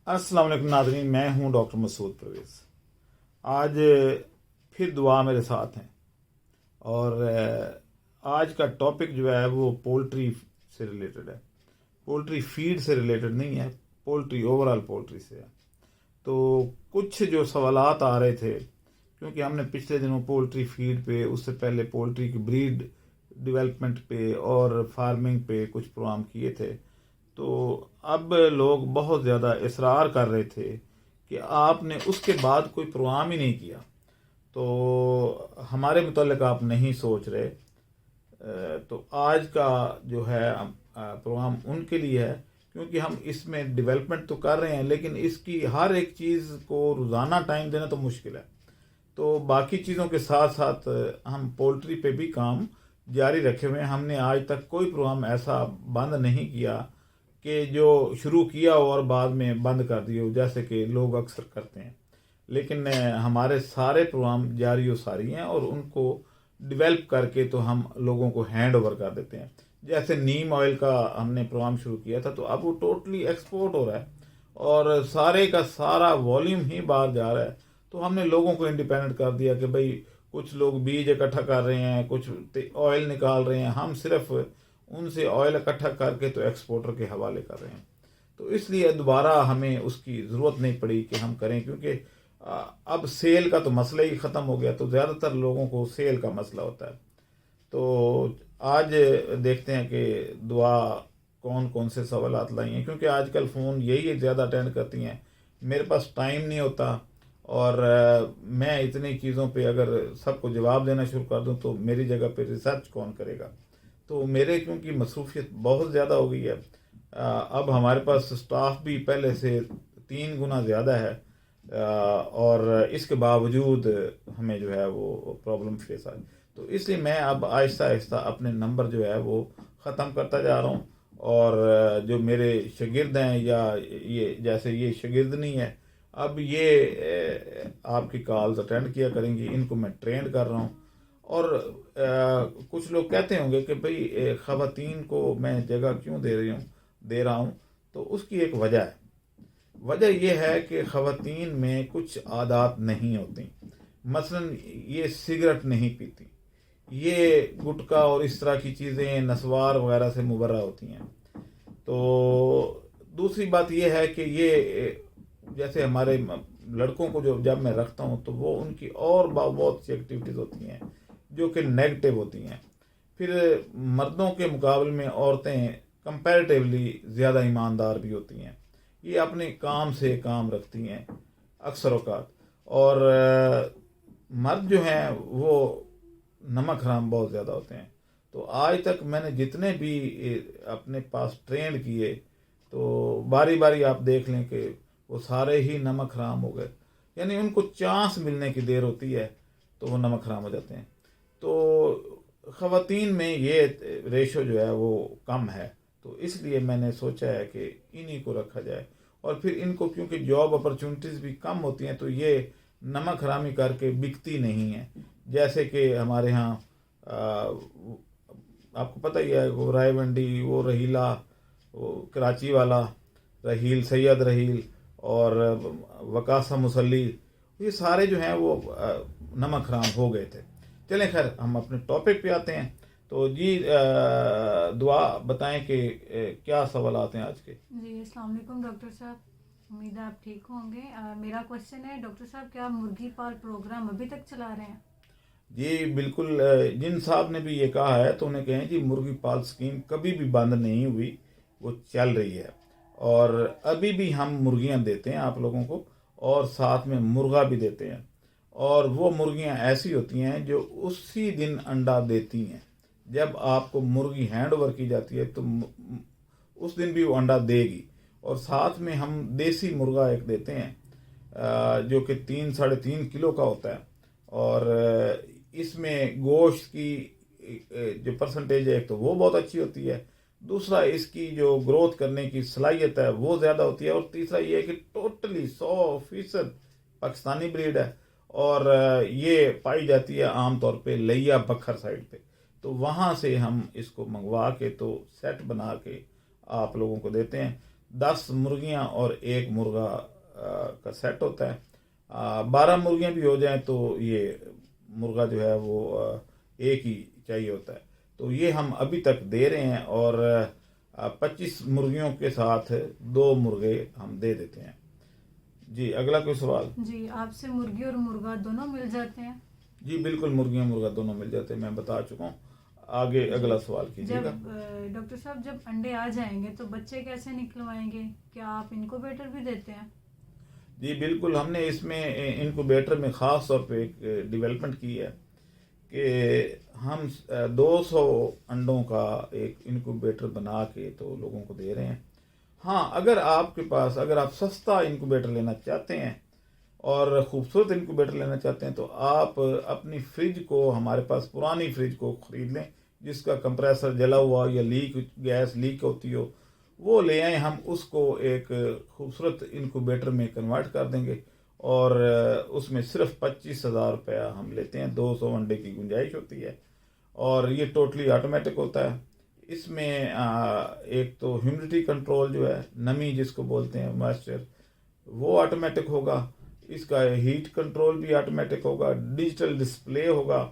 अस्सलाम वालेकुम नाज़रीन, मैं हूं डॉक्टर मसूद परवेज़। आज फिर दुआ मेरे साथ हैं और आज का टॉपिक जो है वो पोल्ट्री से रिलेटेड है। पोल्ट्री फीड से रिलेटेड नहीं है, पोल्ट्री ओवरऑल पोल्ट्री से है। तो कुछ जो सवालात आ रहे थे, क्योंकि हमने पिछले दिनों पोल्ट्री फीड पे, उससे पहले पोल्ट्री की ब्रीड डेवलपमेंट पे और फार्मिंग पे कुछ प्रोग्राम किए थे, तो अब लोग बहुत ज़्यादा इसरार कर रहे थे कि आपने उसके बाद कोई प्रोग्राम ही नहीं किया, तो हमारे मुतालिक आप नहीं सोच रहे। तो आज का जो है प्रोग्राम उनके लिए है, क्योंकि हम इसमें डेवलपमेंट तो कर रहे हैं, लेकिन इसकी हर एक चीज़ को रोज़ाना टाइम देना तो मुश्किल है। तो बाकी चीज़ों के साथ साथ हम पोल्ट्री पे भी काम जारी रखे हुए हैं। हमने आज तक कोई प्रोग्राम ऐसा बंद नहीं किया कि जो शुरू किया हो और बाद में बंद कर दिया हो, जैसे कि लोग अक्सर करते हैं। लेकिन हमारे सारे प्रोग्राम जारी व सारी हैं और उनको डेवलप करके तो हम लोगों को हैंड ओवर कर देते हैं। जैसे नीम ऑयल का हमने प्रोग्राम शुरू किया था, तो अब वो टोटली एक्सपोर्ट हो रहा है और सारे का सारा वॉल्यूम ही बाहर जा रहा है। तो हमने लोगों को इंडिपेंडेंट कर दिया कि भाई कुछ लोग बीज इकट्ठा कर रहे हैं, कुछ ऑयल निकाल रहे हैं, हम सिर्फ उनसे ऑयल इकट्ठा करके तो एक्सपोर्टर के हवाले कर रहे हैं। तो इसलिए दोबारा हमें उसकी ज़रूरत नहीं पड़ी कि हम करें, क्योंकि अब सेल का तो मसला ही ख़त्म हो गया। तो ज़्यादातर लोगों को सेल का मसला होता है। तो आज देखते हैं कि दुआ कौन कौन से सवालात लाई हैं, क्योंकि आजकल फ़ोन यही ज़्यादा अटेंड करती हैं। मेरे पास टाइम नहीं होता और मैं इतनी चीज़ों पे अगर सबको जवाब देना शुरू कर दूं तो मेरी जगह पे रिसर्च कौन करेगा। तो मेरे क्योंकि मसरूफियत बहुत ज़्यादा हो गई है, अब हमारे पास स्टाफ भी पहले से 3 गुना ज़्यादा है, और इसके बावजूद हमें जो है वो प्रॉब्लम फेस आ रही। तो इसलिए मैं अब आहिस्ता आहिस्ता अपने नंबर जो है वो ख़त्म करता जा रहा हूँ। और जो मेरे शागिर्द हैं, या ये जैसे ये शागिर्द नहीं है, अब ये आपकी कॉल्स अटेंड किया करेंगी, इनको मैं ट्रेंड कर रहा हूँ। और कुछ लोग कहते होंगे कि भाई ख़वातीन को मैं जगह क्यों दे रहा हूँ। तो उसकी एक वजह है। वजह यह है कि ख़वातीन में कुछ आदत नहीं होती। मसलन ये सिगरेट नहीं पीती, ये गुटखा और इस तरह की चीज़ें नस्वार वगैरह से मुबर्रा होती हैं। तो दूसरी बात यह है कि ये जैसे हमारे लड़कों को जो जब मैं रखता हूँ तो वो उनकी और बहुत सी एक्टिविटीज़ होती हैं जो कि नेगेटिव होती हैं। फिर मर्दों के मुकाबले में औरतें कंपैरेटिवली ज़्यादा ईमानदार भी होती हैं। ये अपने काम से काम रखती हैं अक्सर औकात। और मर्द जो हैं वो नमक हराम बहुत ज़्यादा होते हैं। तो आज तक मैंने जितने भी अपने पास ट्रेंड किए, तो बारी बारी आप देख लें कि वो सारे ही नमक हराम हो गए। यानी उनको चांस मिलने की देर होती है तो वो नमक हराम हो जाते हैं। तो ख़वातीन में ये रेशो जो है वो कम है, तो इसलिए मैंने सोचा है कि इन्हीं को रखा जाए। और फिर इनको क्योंकि जॉब अपॉर्चुनिटीज़ भी कम होती हैं, तो ये नमक हरामी करके बिकती नहीं है। जैसे कि हमारे यहाँ आपको पता ही है, वो रायवंडी, वो रहीला, वो कराची वाला रहील, सैयद रहील और वकासा मुसल्ली, ये सारे जो हैं वो नमक हराम हो गए थे। चलें खैर, हम अपने टॉपिक पे आते हैं। तो जी दुआ बताएं कि क्या सवाल आते हैं आज के। जी अस्सलाम वालेकुम डॉक्टर साहब, उम्मीद है आप ठीक होंगे। मेरा क्वेश्चन है डॉक्टर साहब, क्या मुर्गी पाल प्रोग्राम अभी तक चला रहे हैं? जी बिल्कुल, जिन साहब ने भी ये कहा है तो उन्हें कहें जी मुर्गी पाल स्कीम कभी भी बंद नहीं हुई, वो चल रही है। और अभी भी हम मुर्गियां देते हैं आप लोगों को, और साथ में मुर्गा भी देते हैं। और वो मुर्गियां ऐसी होती हैं जो उसी दिन अंडा देती हैं। जब आपको मुर्गी हैंड ओवर की जाती है तो उस दिन भी वो अंडा देगी। और साथ में हम देसी मुर्गा एक देते हैं, जो कि 3-3.5 किलो का होता है। और इसमें गोश्त की जो परसेंटेज है, एक तो वो बहुत अच्छी होती है, दूसरा इसकी जो ग्रोथ करने की सलाहियत है वो ज़्यादा होती है, और तीसरा ये है कि टोटली 100% पाकिस्तानी ब्रीड है। और ये पाई जाती है आमतौर पे लिया बखर साइड पे। तो वहाँ से हम इसको मंगवा के तो सेट बना के आप लोगों को देते हैं। 10 मुर्गियां और 1 मुर्गा का सेट होता है। 12 मुर्गियां भी हो जाएं तो ये मुर्गा जो है वो एक ही चाहिए होता है। तो ये हम अभी तक दे रहे हैं और 25 मुर्गियों के साथ 2 मुर्गे हम दे देते हैं। जी, अगला कोई सवाल? जी, आपसे मुर्गी और मुर्गा दोनों मिल जाते हैं? जी बिल्कुल, मुर्गियां मुर्गा दोनों मिल जाते हैं, मैं बता चुका हूँ। आगे अगला सवाल कीजिएगा। जब डॉक्टर साहब जब अंडे आ जाएंगे तो बच्चे कैसे निकलवाएंगे? क्या आप इनक्यूबेटर भी देते हैं? जी बिल्कुल, हमने इसमें इनक्यूबेटर में ख़ास तौर पे एक डेवलपमेंट की है कि हम 200 अंडों का एक इनक्यूबेटर बना के तो लोगों को दे रहे हैं। हाँ, अगर आप सस्ता इनक्यूबेटर लेना चाहते हैं और ख़ूबसूरत इनक्यूबेटर लेना चाहते हैं तो आप अपनी फ्रिज को, हमारे पास पुरानी फ्रिज को ख़रीद लें जिसका कंप्रेसर जला हुआ या गैस लीक होती हो, वो ले आए। हम उसको एक खूबसूरत इनक्यूबेटर में कन्वर्ट कर देंगे और उसमें सिर्फ 25,000 रुपया हम लेते हैं। 200 अंडे की गुंजाइश होती है और ये टोटली ऑटोमेटिक होता है। इसमें एक तो ह्यूमिडिटी कंट्रोल जो है, नमी जिसको बोलते हैं, मॉइस्चर, वो ऑटोमेटिक होगा। इसका हीट कंट्रोल भी ऑटोमेटिक होगा, डिजिटल डिस्प्ले होगा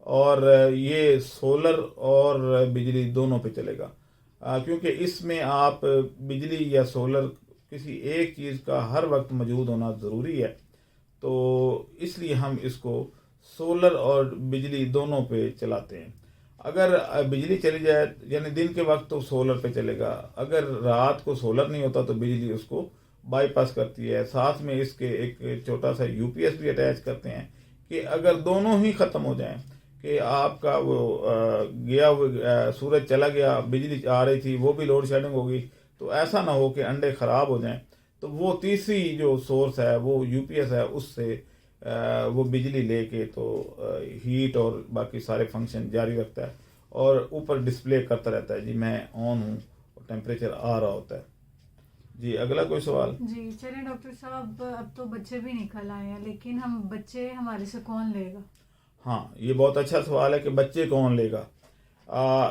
और ये सोलर और बिजली दोनों पे चलेगा। क्योंकि इसमें आप बिजली या सोलर किसी एक चीज़ का हर वक्त मौजूद होना ज़रूरी है, तो इसलिए हम इसको सोलर और बिजली दोनों पे चलाते हैं। अगर बिजली चली जाए यानी दिन के वक्त तो सोलर पे चलेगा, अगर रात को सोलर नहीं होता तो बिजली उसको बाईपास करती है। साथ में इसके एक छोटा सा यूपीएस भी अटैच करते हैं कि अगर दोनों ही ख़त्म हो जाएं कि आपका वो सूरज चला गया, बिजली आ रही थी, वो भी लोड शेडिंग होगी, तो ऐसा ना हो कि अंडे ख़राब हो जाएं, तो वो तीसरी जो सोर्स है वो यूपीएस है, उससे वो बिजली लेके तो हीट और बाकी सारे फंक्शन जारी रखता है और ऊपर डिस्प्ले करता रहता है जी मैं ऑन हूँ और टेम्परेचर आ रहा होता है। जी, अगला कोई सवाल? जी चलिए डॉक्टर साहब, अब तो बच्चे भी निकल आए हैं, लेकिन हम बच्चे हमारे से कौन लेगा? हाँ, ये बहुत अच्छा सवाल है कि बच्चे कौन लेगा।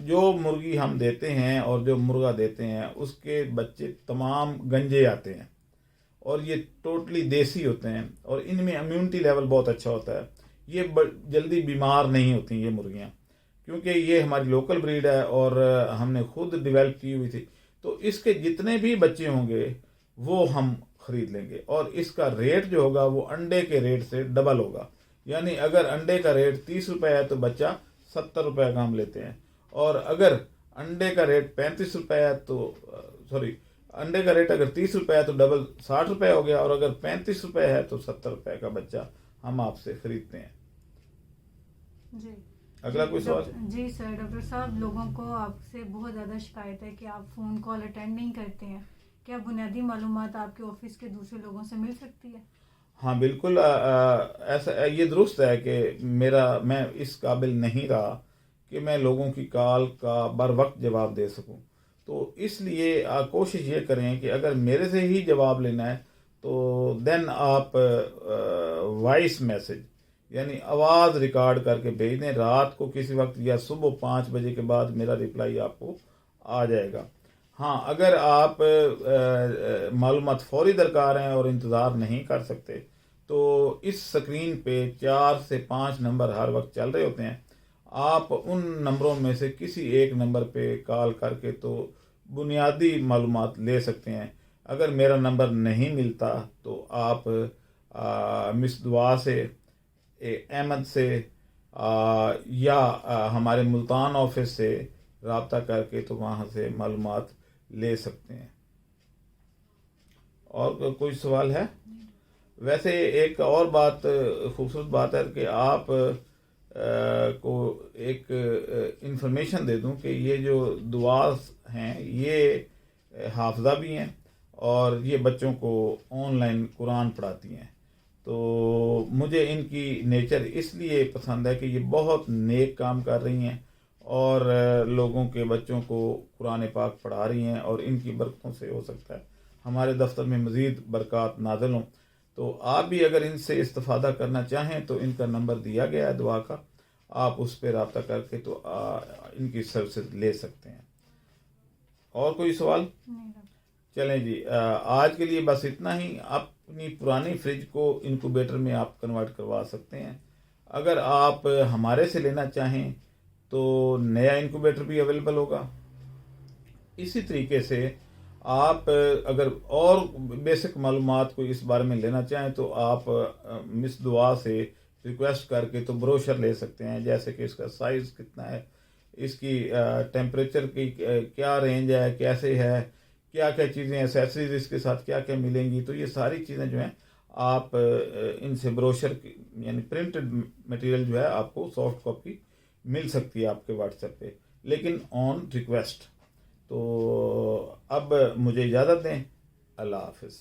जो मुर्गी हम देते हैं और जो मुर्गा देते हैं उसके बच्चे तमाम गंजे आते हैं और ये टोटली देसी होते हैं और इनमें इम्यूनिटी लेवल बहुत अच्छा होता है। ये जल्दी बीमार नहीं होती ये मुर्गियाँ, क्योंकि ये हमारी लोकल ब्रीड है और हमने खुद डेवलप की हुई थी। तो इसके जितने भी बच्चे होंगे वो हम खरीद लेंगे और इसका रेट जो होगा वो अंडे के रेट से डबल होगा। यानी अगर अंडे का रेट 30 रुपये है तो बच्चा 70 रुपये का हम लेते हैं, और अगर अंडे का रेट 35 रुपये है तो अंडे का रेट अगर 30 रुपये है तो डबल 60 रुपये हो गया, और अगर 35 रुपये है तो 70 रुपये का बच्चा हम आपसे खरीदते हैं। जी, अगला कोई सवाल? जी सर, डॉक्टर साहब लोगों को आपसे बहुत ज़्यादा शिकायत है कि आप फ़ोन कॉल अटेंड नहीं करते हैं। क्या बुनियादी मालूमात आपके ऑफिस के दूसरे लोगों से मिल सकती है? हाँ बिल्कुल, ऐसा ये दुरुस्त है कि मैं इस काबिल नहीं रहा कि मैं लोगों की कॉल का बर वक्त जवाब दे सकूं, तो इसलिए कोशिश ये करें कि अगर मेरे से ही जवाब लेना है तो देन आप वॉइस मैसेज यानी आवाज़ रिकॉर्ड करके भेज दें रात को किसी वक्त या सुबह 5 बजे के बाद मेरा रिप्लाई आपको आ जाएगा। हाँ, अगर आप मालूमात फौरी दरकार हैं और इंतज़ार नहीं कर सकते तो इस स्क्रीन पे 4 से 5 नंबर हर वक्त चल रहे होते हैं। आप उन नंबरों में से किसी एक नंबर पे कॉल करके तो बुनियादी मालूमात ले सकते हैं। अगर मेरा नंबर नहीं मिलता तो आप मिस दुआ से, अहमद से या हमारे मुल्तान ऑफिस से रब्ता करके तो वहाँ से मालूमात ले सकते हैं। और कोई सवाल है? वैसे एक और बात, खूबसूरत बात है कि आप को एक इंफॉर्मेशन दे दूं कि ये जो दुआ हैं ये हाफजा भी हैं और ये बच्चों को ऑनलाइन कुरान पढ़ाती हैं। तो मुझे इनकी नेचर इसलिए पसंद है कि ये बहुत नेक काम कर रही हैं और लोगों के बच्चों को कुरान पाक पढ़ा रही हैं, और इनकी बरकतों से हो सकता है हमारे दफ्तर में मज़ीद बरक़ात नाज़िल हों। तो आप भी अगर इनसे इस्तिफ़ादा करना चाहें तो इनका नंबर दिया गया है दुआ का, आप उस पर रब्ता करके तो इनकी सर्विस ले सकते हैं। और कोई सवाल? नहीं। چلیں جی، آج کے لیے بس اتنا ہی. اپنی پرانی فریج کو انکوبیٹر میں آپ کنورٹ کروا سکتے ہیں. اگر آپ ہمارے سے لینا چاہیں تو نیا انکوبیٹر بھی اویلیبل ہوگا. اسی طریقے سے آپ اگر اور بیسک معلومات کو اس بارے میں لینا چاہیں تو آپ مس دعا سے ریکویسٹ کر کے تو بروشر لے سکتے ہیں، جیسے کہ اس کا سائز کتنا ہے، اس کی ٹیمپریچر کی کیا رینج ہے، کیسے ہے، کیا کیا چیزیں ایسیسریز اس کے ساتھ کیا کیا ملیں گی. تو یہ ساری چیزیں جو ہیں آپ ان سے بروشر یعنی پرنٹڈ مٹیریل جو ہے آپ کو سافٹ کاپی مل سکتی ہے آپ کے واٹس ایپ پہ، لیکن آن ریکویسٹ. تو اب مجھے اجازت دیں. اللہ حافظ.